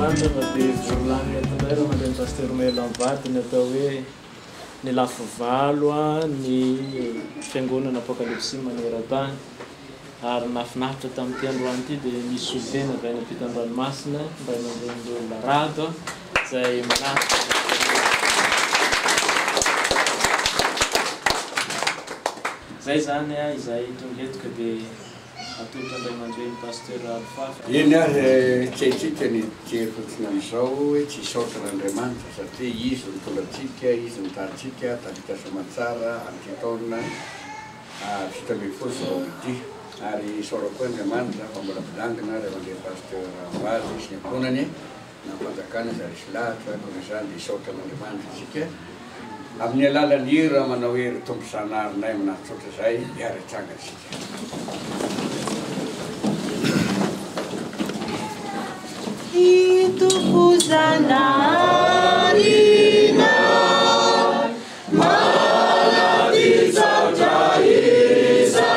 randrana dia volaniny atonay mandeha pasteur Melo Ambadiny atao hoe ny lafo valo ny fiangonana apokalypsy maneran-tany ary nafinahitra tamin'ity androany ity dia nisy olotena avy any ampitan-dranomasina mba mandeha olona rado izay manahitra zay zany izay tonga eto ka dia atolotra Andriamandrainy pasteur Alpha. Iny ary tsy haitsika ny jery fotsiny amin'izao hoe tsy hisaotra n'Andriamanitra satria izy nitondratsika, izy nitatsika tavita soamantsara amin'ity taona fito ambin'ny folo sy roapolo ary isaora koa Andriamanitra fa mbola mpidangana rehefa mandeha pasteur Vazy sy ny ankonany na fanjakana zary sy lahatra koa izany dia isaotra n'Andriamanitra isika amin'ny alalan'ny hira manao hery tompo sanarinay manahitsotra zay miara-tsanga isika. Itupuzanarina maladizajaisa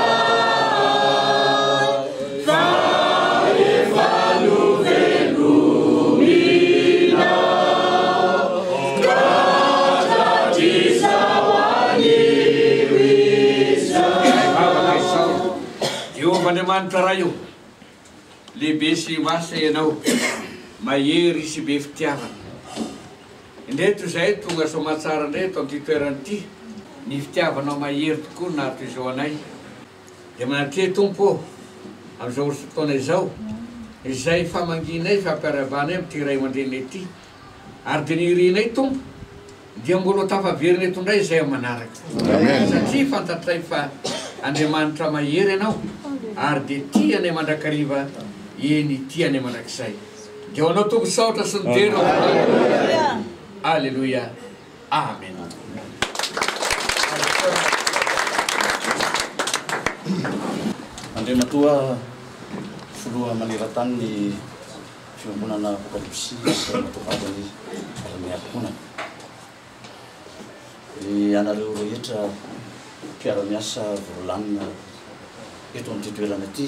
vaevaluvellumina katatizawaniwisa Jehovah-Andriamanitra raha io lehibe sy masa ianao mahery sy be fitiavana indreto zay tonga soamantsara indreto amin'ity toerana ity ny fitiavanao mahery tokoa nahato izao anay dia manatria tompo amin'izao fotoana izao izay famanginay fampiarabanay amin'ity ray aman-dreniny ity ary dia nirinay tompo dia mbola tafaverina eto indray izay manaraka satria fantatray fa Andriamanitra mahery ianao ary dia tianay mandrakariva eny tianay mandrakizay. Dia anao tompo saotra sy nidera. Alleluia. Amen. Andriamatoa filoha maneran-tany ny fiangonana apokalypsy sy natovavany miara-monana. Ny anareo rehetra mpiara-miasa voalanina eto amin'ity toerana ity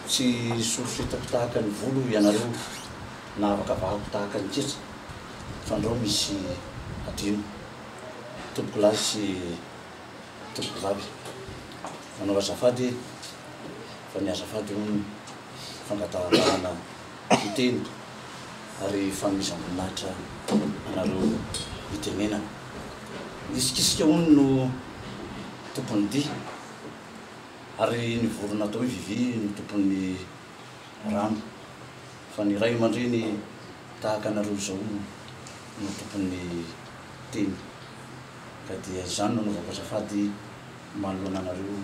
tsy soritako tahaka ny volo ianareo na avakavahako tahaka ny ketsa fa andreo misy adino tompoko lahy sy tompoko vavy manao azafady fa ny azafady ho ny fangatahana hiteny ary fanomezam-boninahitra anareo hitenena nisikisika hony no tompony dia ary ny vorona atao hoe vivy ny tompon'ny rano fa ny ray aman-dreny tahaka anareo zao no tompon'ny teny ka dia izany nanaovako azafady manoloana anareo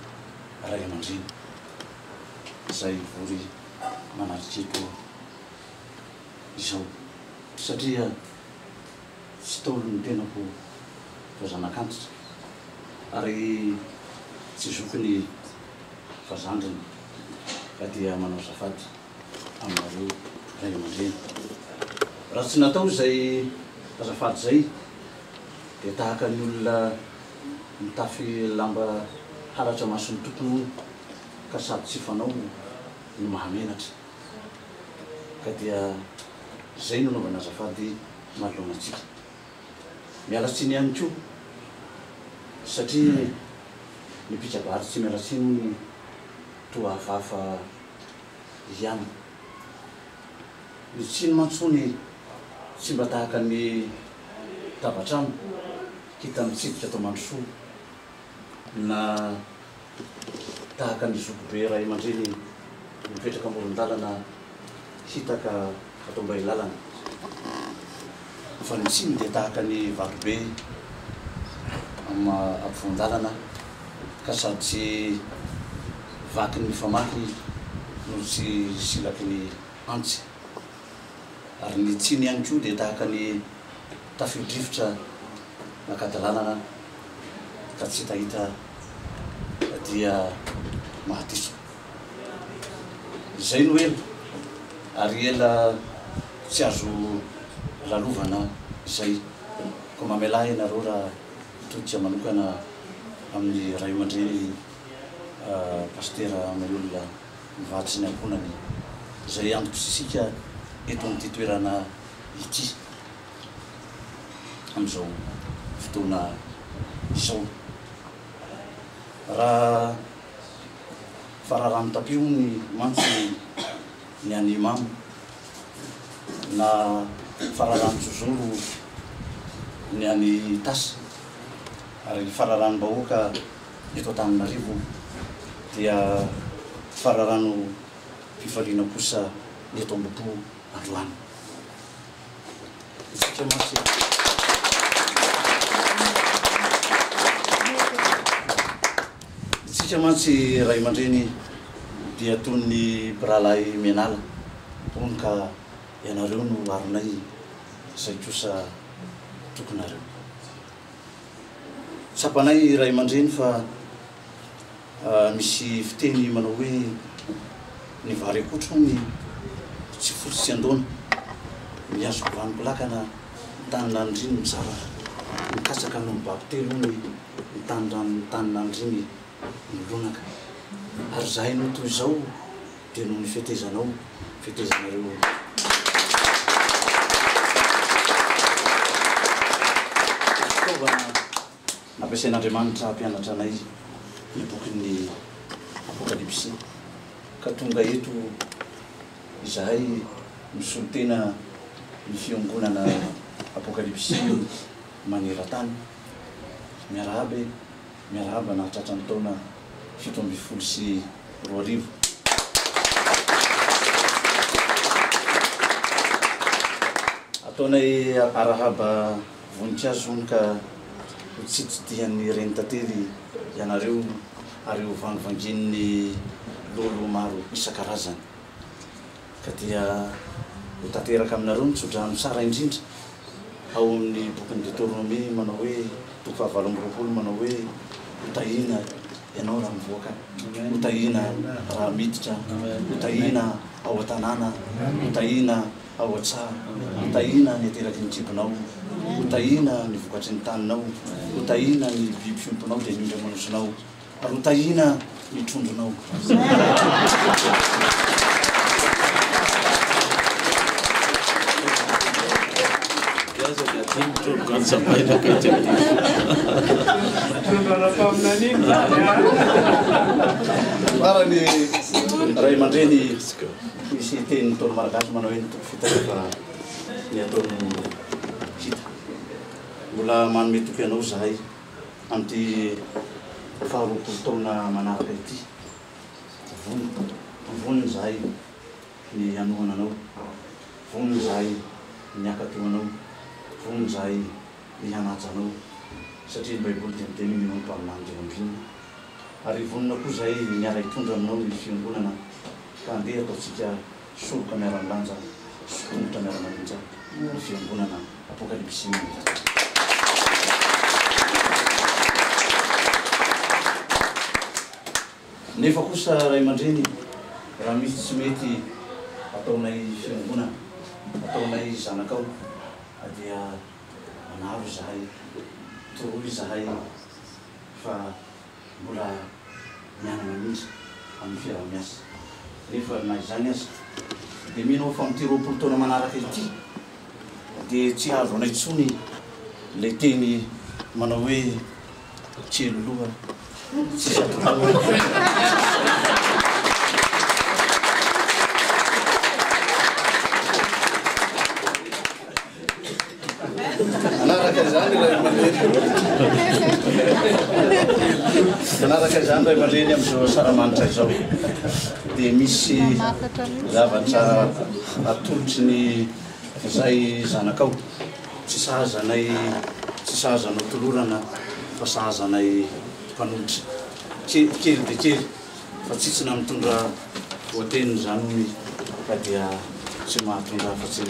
ray aman-dreny izay vory manaritra eto izao satria tsy taolo ny tenako fa zanak'antitra ary tsy zokony fazandriny ka dia manao azafady aminareo ray aman-dreny raha tsy natao izay azafady zay dia tahaka ny olona mitafy lamba halatra mason'ny tompony ka sady tsy fanao no mahamenatra ka dia zay no naovana azafady manoloana antsika mialatsiny ihany koa satria ny mpitsabary tsy mialatsiny ny toa hafahafa ihany ny tsiny mantsony tsy mba tahaka ny tavatrano hita mitsidika atao mandrosoa na tahaka ny zokobe ray aman-dreny mipetraka amoron-dalana hitaka atao mba ilalana fa ny tsiny dia tahaka ny varobe ampovoan-dalana ka sady tsy vaky ny famaky no tsy silaky ny antsy ary ny tsiny ihany koa dia tahaka ny tafio-drivotra nakadalalana ka tsy hitahita dia mahadiso izay no ela ary ela tsy azo lalovana izay ko mamela ianareo raha todika manokana amin'ny ray aman-dreny pasteur Melo mivatsy ny ankonany izay antoko sisika eto amin'ity toerana ity amin'izao fotoana izao. Raha fararano tapio ny mantsy ny any Imamo na fararano Jojoro ny any Tasy ary fararano-bahoaka eto Antananarivo dia fararano fifaliana kosa eto Ambohipo Androany. Isika mantsy ray aman-dreny dia toy ny biralahy Menala tony ka ianareo no aronay izay kosa tokonareo. Sapanay ray aman-dreny fa misy fiteny manao hoe ny vary akotro ny tsy fotsy tsy andona miazo vaniko lakana tanina andriny mitsara mikatsaka no mibaby telo ny tanina andriny milonaka. Ary zahay no toy izao dia no ny fetezanareo fitaovana nampiasain'Andriamanitra hampianatra anay ny bokin'ny Apokalipsy ka tonga eto izahay misolo tena ny fiangonana Apokalipsy maneran-tany miarahaba na tratran'ny taona 724. Ataonay arahaba voninkazo ka tsidihan'ny reny tantely ianareo ary ho vangivangin'ny lolo maro isan-karazany ka dia ho tanteraka aminareo ny tsodrano tsara indrindra ao amin'ny bokin'ny Deutéronome manao hoe 7:20 manao hoe hotahina ianao raha mivoaka, hotahina raha miditra, hotahina ao an-tanàna, hotahina ao an-tsaha, hotahina ny ateraky ny tribonao, hotahina ny vokatry ny taninao, hotahina ny biby fiomponao dia ny ondra manosonao, ary hotahina ny trondronao. Para ny ray aman-dreny misy teny tolo malagasy manao hoe toky fitarefa ny ataony hita. Mbola manome toky anao zahay amin'ity 20 taona manaraka ity. Voniny zahay ny hanohana anao, voniny zahay ny akatoanao, voniny zahay ny hanaja anao satria ny Baiboly dia miteny ny mampaminany ambiny. Ary vonina koa zahay miara hitondra aminao ny fiangonana ka andeha ataontsika soroka miara-milanja sotongotra miara-manonja ny fiangonana Apokalipsy. Nefa kosa ray aman-dreny raha misy tsy mety ataonay fiangonana, ataonay zanakao dia manaro zahay, toroy zahay fa mbola mianana mihitsy amin'ny fiaraha-miasa. Nefa na izany aza dia mino fa amin'ity 20 taona manaraka ity dia tsy azo anay intsony ilay teny manao hoe tseloloha tsy manaraka izany ray aman-dreny amin'izao saramanitra izao dia misy zavatra atolotry ny izay zanakao tsy sahazanao tolorana fa sahazanay mpanolotra kely dia kely fa tsitsina mitondra voateniny zany hoy ka dia tsy mahatondra fa tsy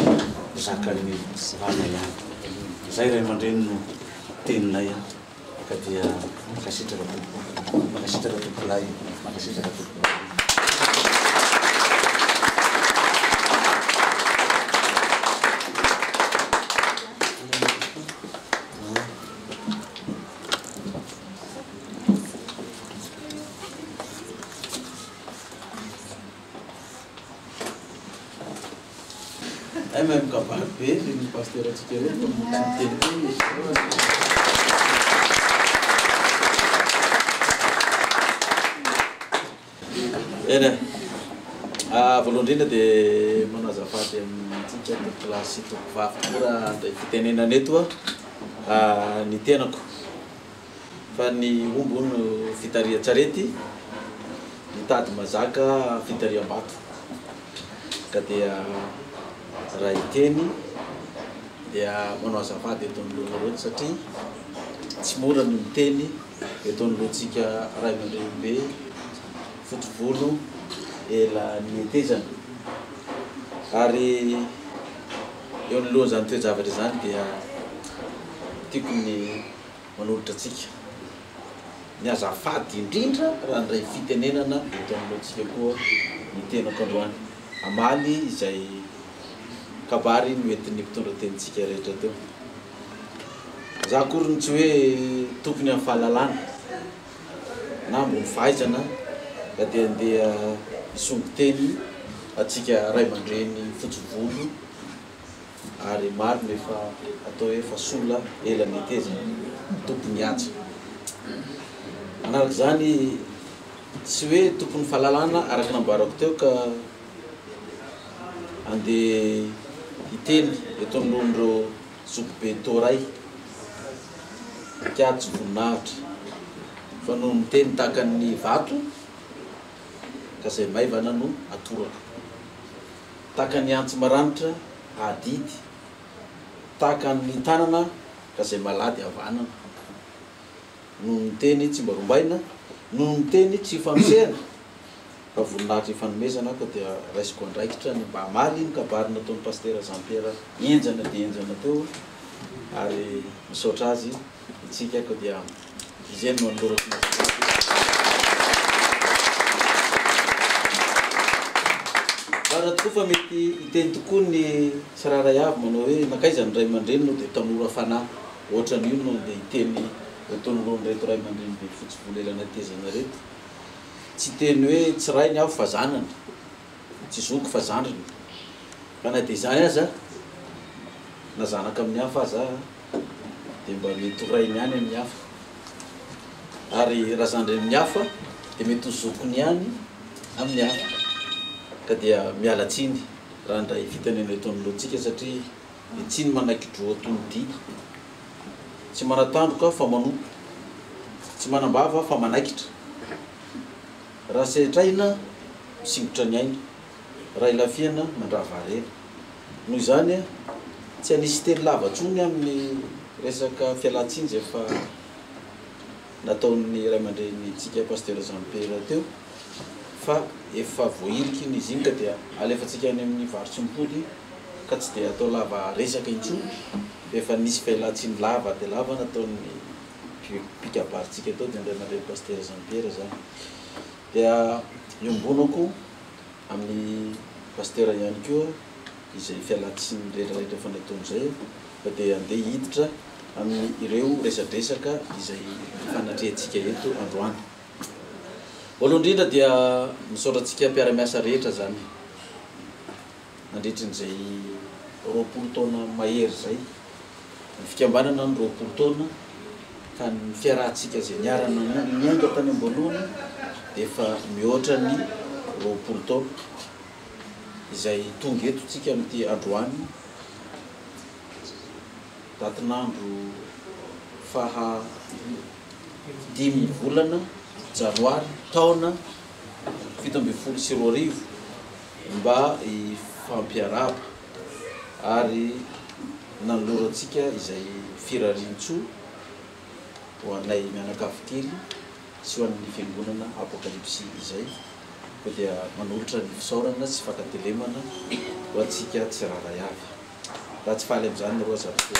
zakany vana ihany. Zay ray aman-dreny no teninay ka dia makasitraka tompolay, makasitraka tompolay. ay mahay mikabary be ny pasteur atsika reto teny eny voalohany indrindra dia manao azafady amintsika ny klasy tompivavy ora andray fitenenana eto ny tenako fa ny ombo no fitaria-tsarety mitady mazaka fitariam-bato ka dia raha iteny dia manao azafady eto amin'olonareto satria tsy mora no miteny eto amin'oloantsika ray aman-dreny be fotsivolo ela nietezana ary eo anolohan'izany toejavatra zany dia tiako ny manolotra atsika ny azafady indrindra raha ndray fitenenana eto amin'oloantsika koa ny tenako androany amaly izay kabary noentin'ny mpitondran-tenitsika rehetra teo za kory ny tsy hoe tokony amin'ny fahalalana na ambony fahaizana ka dia andeha isongo teny atsika ray aman-dreny fotsivolo ary maro nefa atao hoe fa sola ela netezana tompony aja anaraka zany tsy hoe tokony fahalalana araka namboarako teo ka andeha iteny eto amin'olon'ireo zokobe toray kiatsy voninahitra fa no miteny tahaka ny vato ka zay maivana no atorako tahaka ny antsy maranitra adidy tahaka ny tanana ka zay malady avanana no miteny tsy mba rombaina no miteny tsy famosehana fa voninahitra ifanomezana ko dia raisiko andraikitra ny mba amaly ny kabary nataon'ny pasteur Jean Pierre enjana dia enjana teo ary misaotra azy itsika ko dia izay no anolorako raha tokoa fa mety iteny tokoa ny sararay avy manao hoe nakaiza ny ray aman-dreny no dia tanora fanahy ohatran'io no dia iteny etonolony reto ray aman-dreny be fotsivolo ela natezana reto tsy teny hoe tsy ray ny avy fa zanany tsy zoko fa zandriny fa na dia zany aza na zanaka amin'ny hafa aza dia mba mety ho rainy ihany amin'ny hafa ary raha zandry amin'ny hafa dia mety ho zokony ihany amin'ny hafa ka dia miala tsiny raha ndray fitenena eto amin'oloantsika satria tsy ny manaikidroa tonydy tsy manatandroka fa manompo tsy manambava fa manaikitra raha sehitraina misingotra ny aina raha ilafiana mandravarera noho izany tsy anisy teny lavatsony amin'ny resaka fialantsiny zay fa nataon'ny ray aman-dreny tsika pasteur Jean Pierre teo fa efa voahiriky ny izy iny ka dia alefatsika any amin'ny varotry mipody ka tsy dia atao lava resaka intsony efa nisy fialantsiny lava dia lava nataon'ny mpikabaritsika tao dia ray aman-dreny pasteur Jean Pierre zany dia iombonako amin'ny pasteur ihany koa izay fialantsiny rehetrarehetra efa nataon'izay fa dia andeha hiditra amin'ny ireo resadresaka izay fanatrehantsika eto androany voalohany indrindra dia misaotra antsika mpiara-miasa rehetra zany nandritrin'izay 20 taona mahery zay ny fikambanana ny 20 taona ka ny fiarahantsika zay niarana niainga tany am-boalohany dia efa mihoatra ny 20 taona izay tonga eto tsika amin'ity androany datin'andro faha 10 volana janoary taona 17 mba ifampiaraba ary nanolorantsika izay firarintso ho anay mianakavokely sy ho an'ny fiangonana apokalypsy izay ko dia manolotra ny fisaorana sy fakatelemana ho antsika tsy raray avy raha tsy faly amin'izany roa zavatra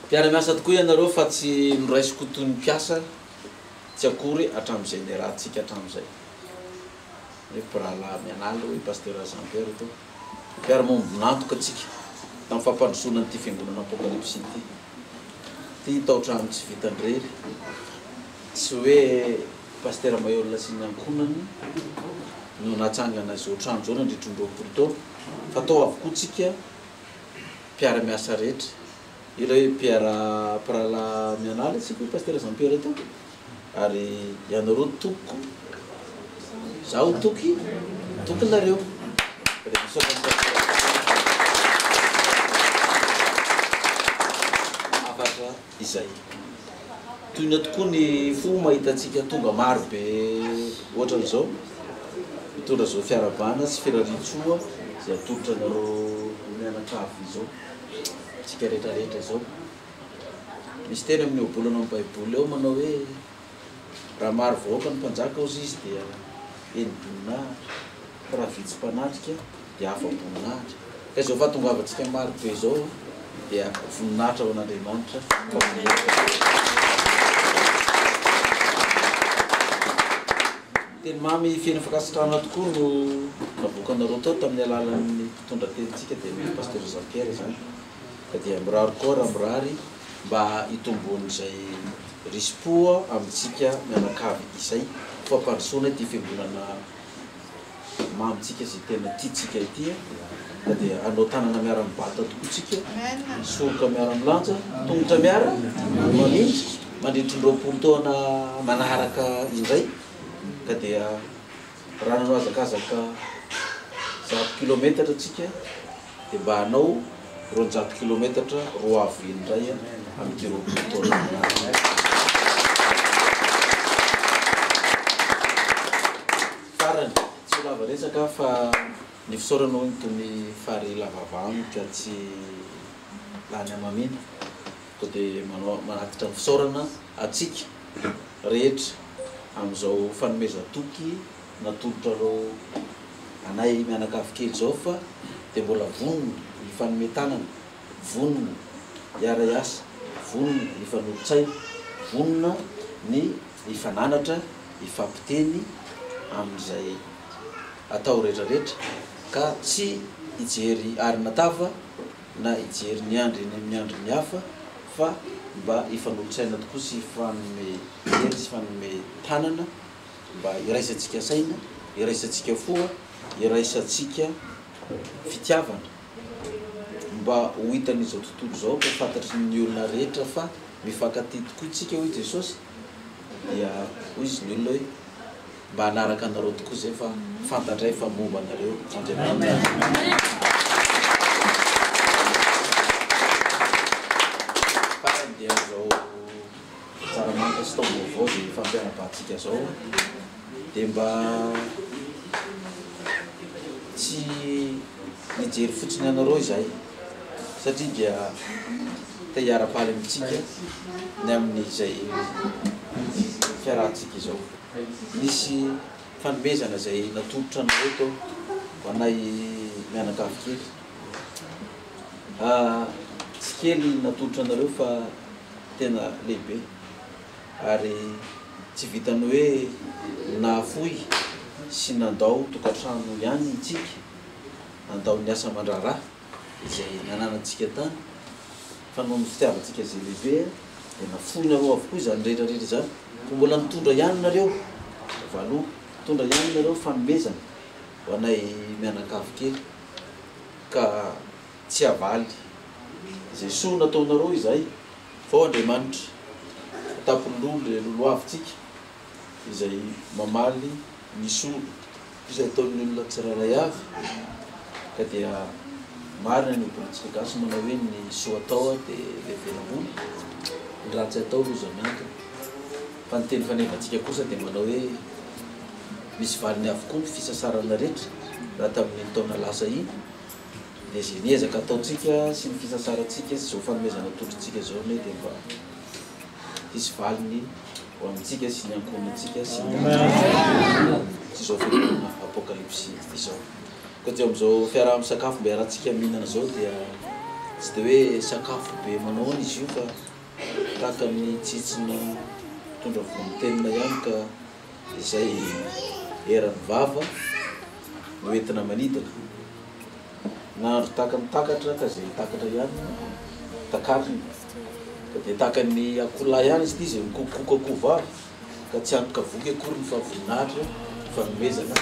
mpiara-miasa tokoa ianareo fa tsy noraisiko toy ny mpiasa tsy akory hatramin'izay ny rahantsika hatramin'izay hoe pirala mianala hoe pasteur Jean Pierre to mpiara-mombonantoka atsika tamin'ny fampandrosona nyity fiangonana apokalypsy ity taotrano tsy vitandrery tsy hoe pastera maheolona sy ny ankonany no natsangana zao trano zao nandritron-roapolo taona fa atao avokoa tsika mpiara-miasa rehetra io hoe mpiara-pirala mianala tsika hoe pastera Jean-Pierre teo ary ianareo toko zaho toky nareo afatra izay toyna tokoa ny fo mahitatsika tonga maro be ohatra n'izao mitondra zao fiarabana sy firaritsoa zay atolotra nareo mianakavy izao tsika rehetrarehetra zao misy teny amin'ny obolana amin'ny baiboly eo manao hoe raha maro vahoaka ny mpanjaka ozy izy dia eny-boninahitra raha vitsy mpanatrika dia hafa voninahitra ka zao fa tongavatsika maro be zao dia voninahitra ao an'Andriamanitra teny mamy fiaina fakasitrahana tokoa no navoakanareo tao tamin'ny alalan'ny mpitondra tenitsika dia ny pasteur Jean-Pierre zany ka dia mirary koa raha mirary mba hitombon'izay rispo amintsika mianakavy izay fampandrosoana ty fiangonana mamitsika zay tena tiatsika ity ka dia anao tanana miara-mibata tokoa tsika soroka miara-milanja tongotra miara manindry mandritron-roapolo taona manaraka indray ka dia raha nanao azakazaka 100 kilometatra tsika dia mba hanao 200 kilometatra roa avy indray amin'ny roapolo taona farany tsy lava resaka fa ny fisaoranao itony fary lavavano ka tsy lany amamina to dia manatitra ny fisaorana atsika rehetra amin'izao fanomezatoky natolotra reo anay mianakavy kely zao fa dia mbola vonona ny fanometanana vonona iara-iasa vonona ny fanolotsaina vonona ny ifananatra ifampiteny amin'izay atao rehetrarehetra ka tsy ijery arina tava na ijery ny andry ny amin'ny andry ny hafa fa mba ifanolotsaina tokoa sy fanome hery sy fanome tanana mba iraisantsika saina iraisantsika foa iraisantsika fitiavana mba ho hitan'izao tontolo zao ka fantatry ny olona rehetra fa mifankaty tokoa tsika hoe Jesosy dia hoy izy ny olona hoe mba hanaraka anareo tokoa zay fa fantandray fa momba anareo dia zao tsaramanitra sy taovaovao zay fampianabatsika zao dia mba tsy nijery fotsiny anareo izay satria dia te hiara-paly amitsika ny amin'izay fiarahantsika izao misy fanomezana zay natolotra anareo tao ho anay mianakavy kely tsy kely natolotra anareo fa tena lehibe ary tsy vitany hoe nafoy sy nandao tokantrano ihany itsika nandao ny asa mandraraha izay nananantsika tany fa noho ny fitiavatsika zay lehibe dia nafoy nareo avokoa zany rehetrarehetra zany ko mbola nitondra ihany nareo valo mitondra ihany nareo fanomezana ho anay mianakavy kely ka tsy avaly zay soa nataonareo izay fa Andriamanitra tapololo le loloavitsika izay mamaly ny soa izay ataon'ny olona tsiraray avy ka dia marina ny politika gasy manao hoe ny soa atao dia levelamboly ny ratsy atao loza miantona fa ny teny fanevantsika kosa dia manao hoe misy valiny avokoa ny fisasarana rehetra raha tamin'ny taona lasa iny dia zay niezaka ataotsika sy ny fisasarantsika sy zao fanomezana tolotritsika zao ne dia mba hisy valiny ho amintsika sy ny ankonantsika sy sy zao fiangonana apokalypsy izao ka dia amin'izao fiaraha misakafo mba iarahantsika mihinana zao dia tsy dia hoe sakafo be manao any izy io fa tahaka amin'ny tsitsina tondra vonitenina ihany ka izay eran'ny vava no entina manidina nandro tahaka mitakatra ka zay takatra ihany takariny ka dia tahaka ny akola ihany izy ty zay mikokokoko vavy ka tsy antoka voky akory ny fahavoninahitra fanomezana.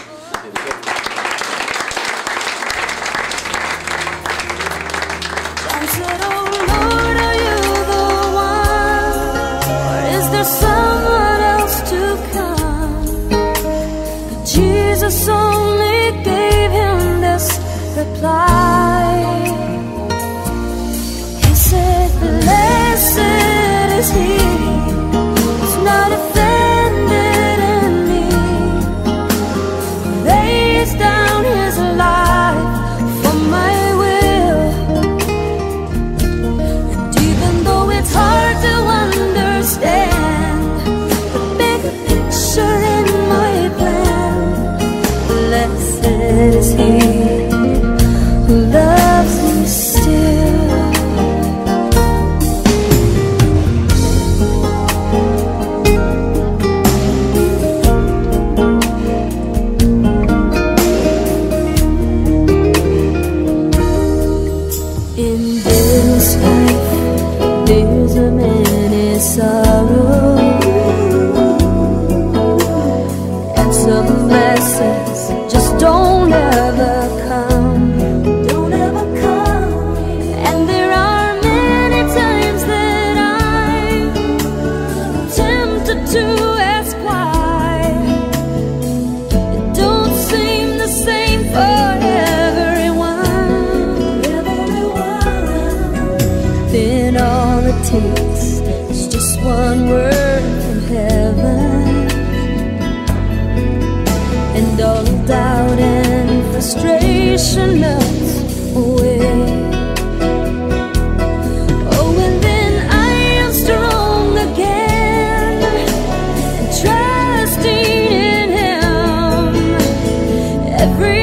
Someone else to come, but Jesus only gave him this reply. He said, blessed is he who's not offended in me, lays down his life for my will. And even though it's hard to understand is he who loves me still. In this life there's a many sorrow and some blessings just don't ever come, and there are many times that I'm tempted to ask why it don't seem the same for everyone. Then all it takes is just one word from heaven, and all doubt and frustration melts away. Oh, and then I am strong again and trusting in him. Every